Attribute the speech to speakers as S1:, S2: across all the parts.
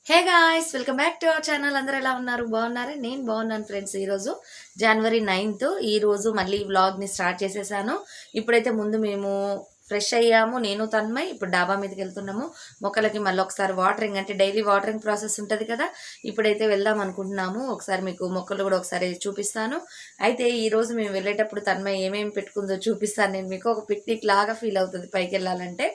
S1: Hey guys, welcome back to our channel. అందరూ ఎలా ఉన్నారు? బాగున్నారా? నేను బాగున్నాను ఫ్రెండ్స్. ఈరోజు జనవరి 9th. ఈరోజు మళ్ళీ వ్లాగ్ని స్టార్ట్ చేసేసాను. ఇప్పుడైతే ముందు మేము ఫ్రెష్ అయ్యాము, నేను తన్మయ్. ఇప్పుడు డాబా మీదకి వెళ్తున్నాము. మొక్కలకి మళ్ళీ ఒకసారి వాటరింగ్, అంటే డైలీ వాటరింగ్ ప్రాసెస్ ఉంటుంది కదా, ఇప్పుడైతే వెళ్దాం అనుకుంటున్నాము. ఒకసారి మీకు మొక్కలు కూడా ఒకసారి చూపిస్తాను. అయితే ఈరోజు మేము వెళ్ళేటప్పుడు తన్మయ్ ఏమేమి పెట్టుకుందో చూపిస్తాను. నేను మీకు ఒక పిక్నిక్ లాగా ఫీల్ అవుతుంది పైకి వెళ్ళాలంటే.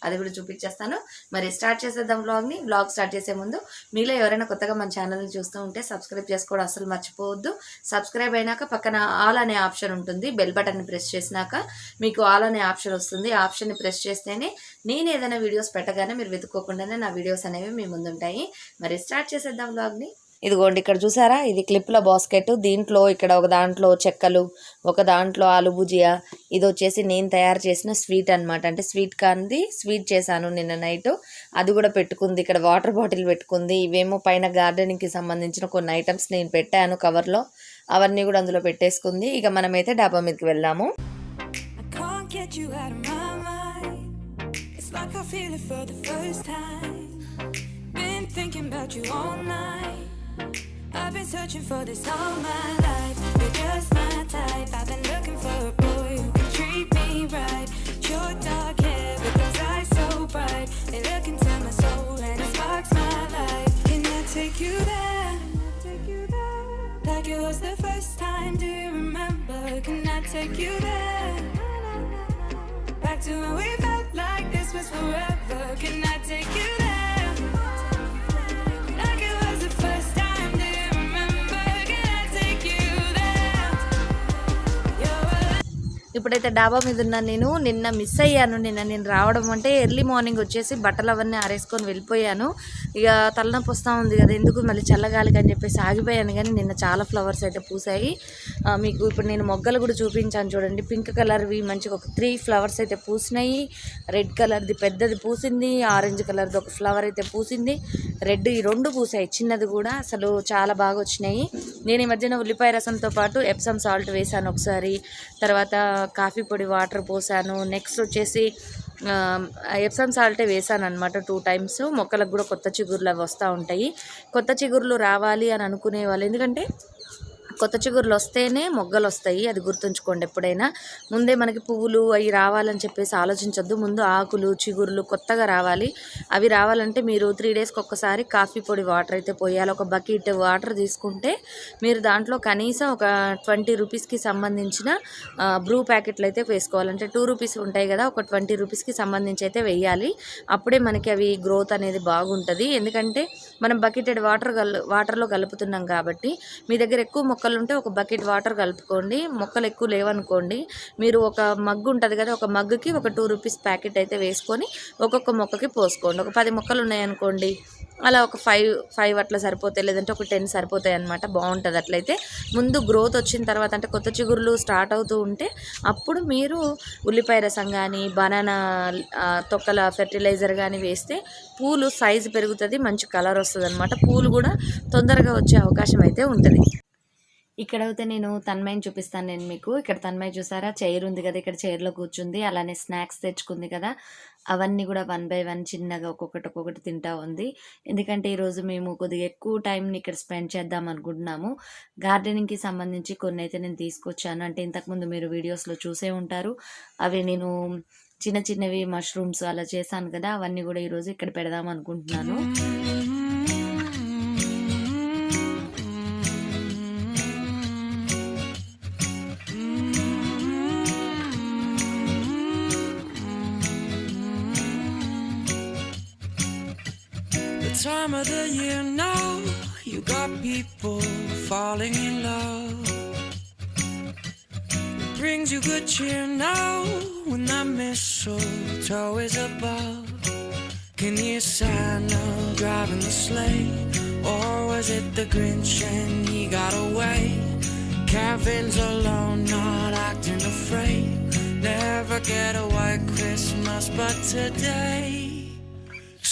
S1: అది కూడా చూపించేస్తాను. మరి స్టార్ట్ చేసేద్దాం వ్లాగ్ని. వ్లాగ్ స్టార్ట్ చేసే ముందు మీలో ఎవరైనా కొత్తగా మన ఛానల్ని చూస్తూ ఉంటే సబ్స్క్రైబ్ చేసుకోవడం అసలు మర్చిపోవద్దు. సబ్స్క్రైబ్ అయినాక పక్కన ఆల్ అనే ఆప్షన్ ఉంటుంది. బెల్ బటన్ని ప్రెస్ చేసినాక మీకు ఆల్ అనే ఆప్షన్ వస్తుంది. ఆ ఆప్షన్ని ప్రెస్ చేస్తేనే నేను ఏదైనా వీడియోస్ పెట్టగానే మీరు వెతుక్కోకుండానే నా వీడియోస్ అనేవి మీ ముందుంటాయి. మరి స్టార్ట్ చేసేద్దాం వ్లాగ్ని. ఇదిగోండి, ఇక్కడ చూసారా, ఇది క్లిప్ల బాస్కెట్. దీంట్లో ఇక్కడ ఒక దాంట్లో చెక్కలు, ఒక దాంట్లో ఆలు భుజియా. ఇది వచ్చేసి నేను తయారు చేసిన స్వీట్ అనమాట. అంటే స్వీట్ కార్న్ది స్వీట్ చేశాను నిన్న నైట్. అది కూడా పెట్టుకుంది. ఇక్కడ వాటర్ బాటిల్ పెట్టుకుంది. ఇవేమో పైన గార్డెనింగ్కి సంబంధించిన కొన్ని ఐటమ్స్ నేను పెట్టాను కవర్లో. అవన్నీ కూడా అందులో పెట్టేసుకుంది. ఇక మనమైతే డాబా మీదకి వెళ్దాము.
S2: I've been searching for this all my life. You're just my type. I've been looking for a boy who can treat me right. Short dark hair with those eyes so bright. They look into my soul and it sparks my life. Can I take you there? Like it was the first time. Do you remember? Can I take you there? Back to when we felt like this was forever. Can I take you there?
S1: ఇప్పుడైతే డాబా మీద ఉన్నాను నేను. నిన్న miss అయ్యాను. నేను రావడం అంటే ఎర్లీ మార్నింగ్ వచ్చేసి బట్టలు అవన్నీ ఆరేసుకొని వెళ్ళిపోయాను. ఇక తలనొప్పి వస్తూ ఉంది కదా, ఎందుకు మళ్ళీ చల్లగాలికి అని చెప్పేసి ఆగిపోయాను. కానీ నిన్న చాలా ఫ్లవర్స్ అయితే పూసాయి. మీకు ఇప్పుడు నేను మొగ్గలు కూడా చూపించాను చూడండి. పింక్ కలర్వి మంచిగా ఒక 3 ఫ్లవర్స్ అయితే పూసినాయి. రెడ్ కలర్ది పెద్దది పూసింది, ఆరెంజ్ కలర్ది ఒక ఫ్లవర్ అయితే పూసింది, రెడ్ ఈ 2 పూసాయి, చిన్నది కూడా. అసలు చాలా బాగా వచ్చినాయి. నేను ఈ మధ్యన ఉల్లిపాయ రసంతో పాటు ఎప్సమ్ సాల్ట్ వేసాను ఒకసారి, తర్వాత కాఫీ పొడి వాటర్ పోసాను. నెక్స్ట్ వచ్చేసి ఎప్సమ్ సాల్టే వేసాను అనమాట 2 times. మొక్కలకు కూడా కొత్త చిగుర్లు అవి వస్తూ ఉంటాయి. కొత్త చిగుర్లు రావాలి అని అనుకునే వాళ్ళు, ఎందుకంటే కొత్త చిగుర్లు వస్తేనే మొగ్గలు వస్తాయి. అది గుర్తుంచుకోండి ఎప్పుడైనా. ముందే మనకి పువ్వులు అవి రావాలని చెప్పేసి ఆలోచించొద్దు. ముందు ఆకులు చిగుర్లు కొత్తగా రావాలి. అవి రావాలంటే మీరు 3 daysకి ఒక్కసారి కాఫీ పొడి వాటర్ అయితే పోయాలి. ఒక బకెట్ వాటర్ తీసుకుంటే మీరు దాంట్లో కనీసం ఒక 20 రూపీస్కి సంబంధించిన బ్రూ ప్యాకెట్లు అయితే వేసుకోవాలి. అంటే 2 రూపీస్ ఉంటాయి కదా, ఒక 20 రూపీస్కి సంబంధించి అయితే వేయాలి. అప్పుడే మనకి అవి గ్రోత్ అనేది బాగుంటుంది. ఎందుకంటే మనం బకెటెడ్ వాటర్లో కలుపుతున్నాం కాబట్టి. మీ దగ్గర ఎక్కువ మొక్కలు ఉంటే ఒక బకెట్ వాటర్ కలుపుకోండి. మొక్కలు ఎక్కువ లేవనుకోండి, మీరు ఒక మగ్గు ఉంటుంది కదా, ఒక మగ్గుకి ఒక 2 రూపీస్ ప్యాకెట్ అయితే వేసుకొని ఒక్కొక్క మొక్కకి పోసుకోండి. ఒక 10 మొక్కలు ఉన్నాయనుకోండి, అలా ఒక 5 అట్లా సరిపోతాయి, లేదంటే ఒక 10 సరిపోతాయి అనమాట. బాగుంటుంది అట్లయితే. ముందు గ్రోత్ వచ్చిన తర్వాత, అంటే కొత్త చిగురులు స్టార్ట్ అవుతూ ఉంటే, అప్పుడు మీరు ఉల్లిపాయ రసం కానీ బనానా తొక్కల ఫెర్టిలైజర్ కానీ వేస్తే పూలు సైజు పెరుగుతుంది, మంచి కలర్ వస్తుంది అనమాట. పూలు కూడా తొందరగా వచ్చే అవకాశం అయితే ఉంటుంది. ఇక్కడైతే నేను తన్మయ్ని చూపిస్తాను నేను మీకు. ఇక్కడ తన్మయ్ చూసారా, చైర్ ఉంది కదా, ఇక్కడ చైర్లో కూర్చుంది. అలానే స్నాక్స్ తెచ్చుకుంది కదా, అవన్నీ కూడా 1 by 1 చిన్నగా ఒక్కొక్కటి తింటా ఉంది. ఎందుకంటే ఈరోజు మేము కొద్దిగా ఎక్కువ టైంని ఇక్కడ స్పెండ్ చేద్దాం అనుకుంటున్నాము. గార్డెనింగ్కి సంబంధించి కొన్ని అయితే నేను తీసుకొచ్చాను. అంటే ఇంతకుముందు మీరు వీడియోస్లో చూసే ఉంటారు. అవి నేను చిన్నవి మష్రూమ్స్ అలా చేశాను కదా, అవన్నీ కూడా ఈరోజు ఇక్కడ పెడదాం అనుకుంటున్నాను.
S2: Time of the year now, you got people falling in love. It brings you good cheer now when that mistletoe is above. Can you Santa driving the sleigh, or was it the Grinch and he got away? Kevin's alone, not acting afraid. Never get a white Christmas, but today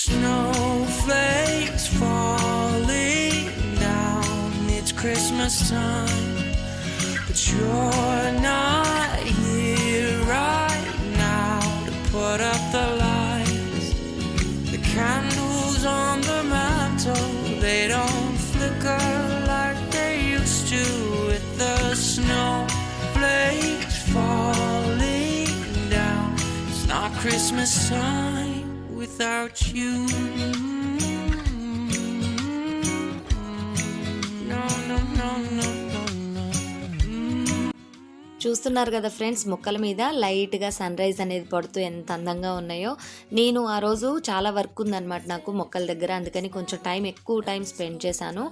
S2: snowflakes falling down. It's Christmas time, but you're not here right now to put up the lights. The candles on the mantle mantle. They don't flicker like they used to with the snowflakes falling down. It's not Christmas time without you. No, no, no, no, no, no.
S1: చూస్తున్నారు కదా friends, మొక్కల మీద లైట్గా sun rise అనేది పడుతూ ఎంత అందంగా ఉన్నాయో. నేను ఆ రోజు చాలా వర్క్ ఉందన్నమాట నాకు మొక్కల దగ్గర, అందుకని కొంచెం ఎక్కువ టైం స్పెండ్ చేశాను.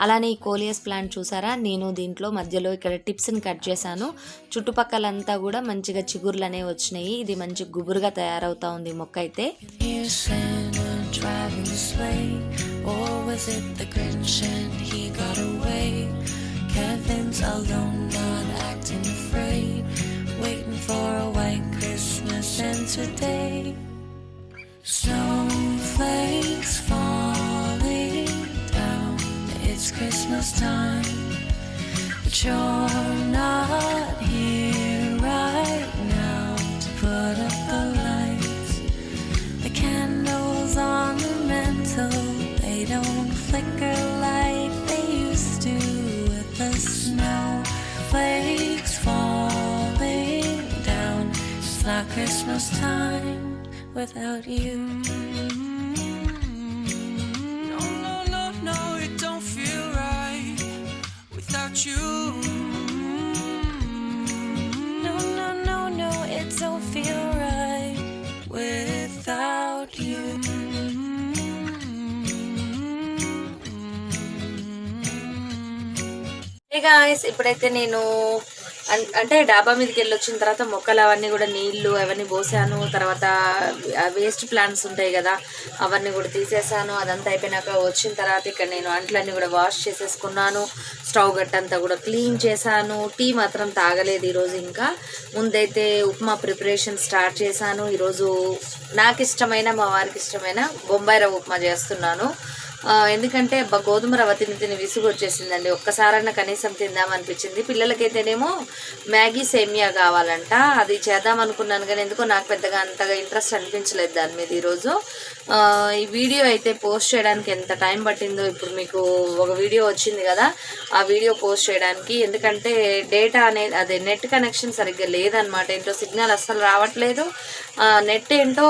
S1: అలానే ఈ కోలియస్ ప్లాంట్ చూసారా, నేను దీంట్లో మధ్యలో ఇక్కడ టిప్స్ని కట్ చేశాను. చుట్టుపక్కలంతా కూడా మంచిగా చిగుర్లు అనేవి వచ్చినాయి. ఇది మంచి గుబురుగా తయారవుతా ఉంది మొక్క అయితే.
S2: Kevin's alone, not acting afraid, waiting for a white Christmas, and today snowflakes falling down. It's Christmas time, but you're not here right now to put up the lights. The candles on the mantle, they don't flicker like they used to. The snowflakes falling down. It's not Christmas time without you. No, no, no, no, it don't feel right without you. No, no, no, no, it don't feel right without you.
S1: Guys, ఇప్పుడైతే నేను అంటే డాబా మీదకి వెళ్ళి వచ్చిన తర్వాత మొక్కలు అవన్నీ కూడా నీళ్లు అవన్నీ పోసాను. తర్వాత వేస్ట్ ప్లాంట్స్ ఉంటాయి కదా, అవన్నీ కూడా తీసేసాను. అదంతా అయిపోయినాక వచ్చిన తర్వాత ఇక్కడ నేను అంట్లన్నీ కూడా వాష్ చేసేసుకున్నాను. స్టవ్ గట్టంతా కూడా క్లీన్ చేశాను. టీ మాత్రం తాగలేదు ఈరోజు. ఇంకా ముందైతే ఉప్మా ప్రిపరేషన్ స్టార్ట్ చేశాను. ఈరోజు నాకు ఇష్టమైన, మా వారికి ఇష్టమైన బొంబాయి రవ్వ ఉప్మా చేస్తున్నాను. ఎందుకంటే గోధుమ రవ్వ తిని విసుగు వచ్చేసిందండి. ఒక్కసారన్నా కనీసం తిందామనిపించింది. పిల్లలకైతేనేమో మ్యాగీ సేమియా కావాలంట, అది చేద్దాం అనుకున్నాను కానీ ఎందుకో నాకు పెద్దగా అంతగా ఇంట్రెస్ట్ అనిపించలేదు దాని మీద. ఈరోజు ఈ వీడియో అయితే పోస్ట్ చేయడానికి ఎంత టైం పట్టిందో ఇప్పుడు మీకు ఒక వీడియో వచ్చింది కదా, ఆ వీడియో పోస్ట్ చేయడానికి. ఎందుకంటే డేటా అనేది అదే నెట్ కనెక్షన్ సరిగ్గా లేదనమాట. ఏంటో సిగ్నల్ అస్సలు రావట్లేదు. నెట్ ఏంటో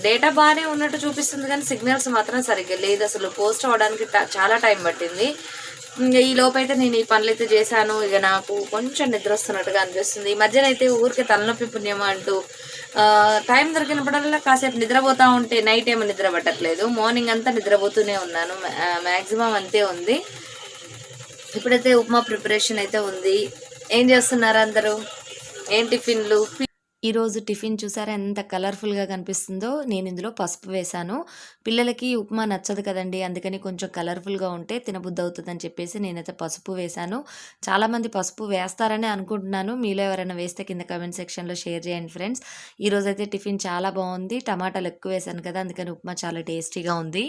S1: డేటా బాగానే ఉన్నట్టు చూపిస్తుంది కానీ సిగ్నల్స్ మాత్రం సరిగ్గా లేదు. అసలు పోస్ట్ అవ్వడానికి చాలా టైం పట్టింది. ఈ లోపైతే నేను ఈ పనులైతే చేశాను. ఇక నాకు కొంచెం నిద్ర వస్తున్నట్టుగా అనిపిస్తుంది. ఈ మధ్యన అయితే ఊరికే తలనొప్పి పుణ్యమా అంటూ టైం దొరికినప్పుడల్లా కాసేపు నిద్రపోతూ ఉంటే నైట్ ఏమో నిద్ర పట్టట్లేదు, మార్నింగ్ అంతా నిద్రపోతూనే ఉన్నాను. మ్యాక్సిమం అంతే ఉంది. ఇప్పుడైతే ఉప్మా ప్రిపరేషన్ అయితే ఉంది. ఏం చేస్తున్నారు అందరూ? ఏం టిఫిన్లు? ఈరోజు టిఫిన్ చూసారా ఎంత కలర్ఫుల్గా కనిపిస్తుందో. నేను ఇందులో పసుపు వేశాను. పిల్లలకి ఉప్మా నచ్చదు కదండి, అందుకని కొంచెం కలర్ఫుల్గా ఉంటే తినబుద్ధి అవుతుందని చెప్పేసి నేనైతే పసుపు వేశాను. చాలామంది పసుపు వేస్తారని అనుకుంటున్నాను. మీలో ఎవరైనా వేస్తే కింద కమెంట్ సెక్షన్లో షేర్ చేయండి ఫ్రెండ్స్. ఈరోజు అయితే టిఫిన్ చాలా బాగుంది. టమాటాలు ఎక్కువ వేశాను కదా, అందుకని ఉప్మా చాలా టేస్టీగా ఉంది.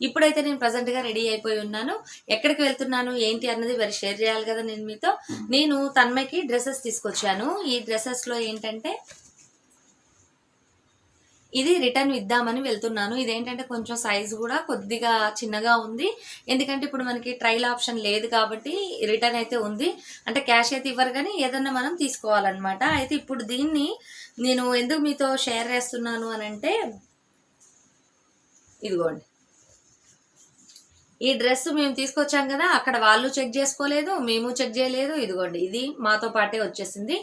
S1: ఇప్పుడైతే నేను ప్రజెంట్గా రెడీ అయిపోయి ఉన్నాను. ఎక్కడికి వెళ్తున్నాను ఏంటి అన్నది మరి షేర్ చేయాలి కదా నేను మీతో. నేను తన్మయ్యకి డ్రెస్సెస్ తీసుకొచ్చాను. ఈ డ్రెస్సెస్లో ఏంటంటే ఇది రిటర్న్ ఇద్దామని వెళ్తున్నాను. ఇదేంటంటే కొంచెం సైజు కూడా కొద్దిగా చిన్నగా ఉంది. ఎందుకంటే ఇప్పుడు మనకి ట్రైల్ ఆప్షన్ లేదు కాబట్టి రిటర్న్ అయితే ఉంది. అంటే క్యాష్ అయితే ఇవ్వరు కానీ ఏదన్నా మనం తీసుకోవాలన్నమాట. అయితే ఇప్పుడు దీన్ని నేను ఎందుకు మీతో షేర్ చేస్తున్నాను అని అంటే, ఇదిగోండి ఈ డ్రెస్ మేము తీసుకొచ్చాం కదా, అక్కడ వాళ్ళు చెక్ చేసుకోలేదు, మేము చెక్ చేయలేదు. ఇదిగోండి ఇది మాతో పాటే వచ్చేసింది.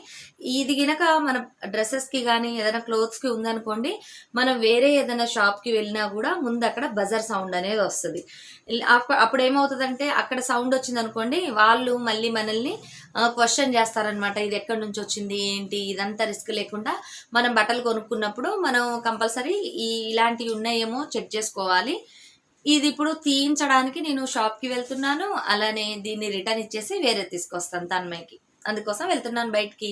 S1: ఇది గినక మన డ్రెస్సెస్కి కానీ ఏదైనా క్లోత్స్కి ఉందనుకోండి, మనం వేరే ఏదైనా షాప్కి వెళ్ళినా కూడా ముందు అక్కడ బజర్ సౌండ్ అనేది వస్తుంది. అప్పుడు ఏమవుతుందంటే అక్కడ సౌండ్ వచ్చింది అనుకోండి, వాళ్ళు మళ్ళీ మనల్ని క్వశ్చన్ చేస్తారనమాట. ఇది ఎక్కడి నుంచి వచ్చింది ఏంటి, ఇదంతా రిస్క్ లేకుండా మనం బట్టలు కొనుక్కున్నప్పుడు మనం కంపల్సరీ ఇలాంటివి ఉన్నాయేమో చెక్ చేసుకోవాలి. ఇది ఇప్పుడు తీయించడానికి నేను షాప్కి వెళ్తున్నాను. అలానే దీన్ని రిటర్న్ ఇచ్చేసి వేరే తీసుకొస్తాను తన్మయ్యకి, అందుకోసం వెళ్తున్నాను బయటికి.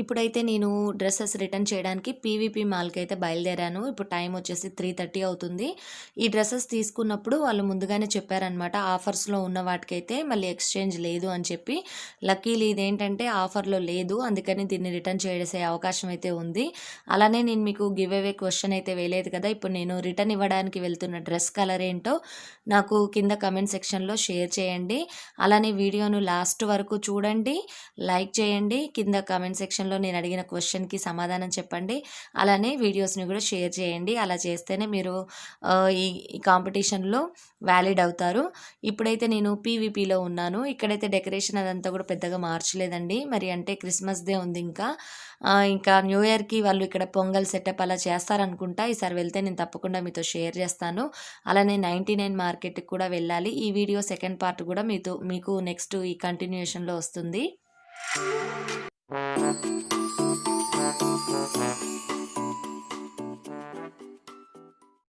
S1: ఇప్పుడైతే నేను డ్రెస్సెస్ రిటర్న్ చేయడానికి పీవీపీ మాల్కి అయితే బయలుదేరాను. ఇప్పుడు టైం వచ్చేసి 3:30 అవుతుంది. ఈ డ్రెస్సెస్ తీసుకున్నప్పుడు వాళ్ళు ముందుగానే చెప్పారనమాట, ఆఫర్స్లో ఉన్న వాటికైతే మళ్ళీ ఎక్స్చేంజ్ లేదు అని చెప్పి. లక్కీలీ ఇదేంటంటే ఆఫర్లో లేదు, అందుకని దీన్ని రిటర్న్ చేసే అవకాశం అయితే ఉంది. అలానే నేను మీకు గివ్ అవే క్వశ్చన్ అయితే వేయలేదు కదా, ఇప్పుడు నేను రిటర్న్ ఇవ్వడానికి వెళ్తున్న డ్రెస్ కలర్ ఏంటో నాకు కింద కమెంట్ సెక్షన్లో షేర్ చేయండి. అలానే వీడియోను లాస్ట్ వరకు చూడండి, లైక్ చేయండి, కింద కమెంట్ సెక్షన్లో నేను అడిగిన క్వశ్చన్కి సమాధానం చెప్పండి. అలానే వీడియోస్ని కూడా షేర్ చేయండి. అలా చేస్తేనే మీరు ఈ కాంపిటీషన్లో వ్యాలిడ్ అవుతారు. ఇప్పుడైతే నేను పీవీపీలో ఉన్నాను. ఇక్కడైతే డెకరేషన్ అదంతా కూడా పెద్దగా మార్చలేదండి, మరి అంటే క్రిస్మస్ డే ఉంది ఇంకా న్యూ ఇయర్కి వాళ్ళు ఇక్కడ పొంగల్ సెటప్ అలా చేస్తారనుకుంటా. ఈసారి వెళ్తే నేను తప్పకుండా మీతో షేర్ చేస్తాను. అలానే 99 మార్కెట్కి కూడా వెళ్ళాలి. ఈ వీడియో సెకండ్ పార్ట్ కూడా మీకు నెక్స్ట్ ఈ కంటిన్యూషన్లో వస్తుంది.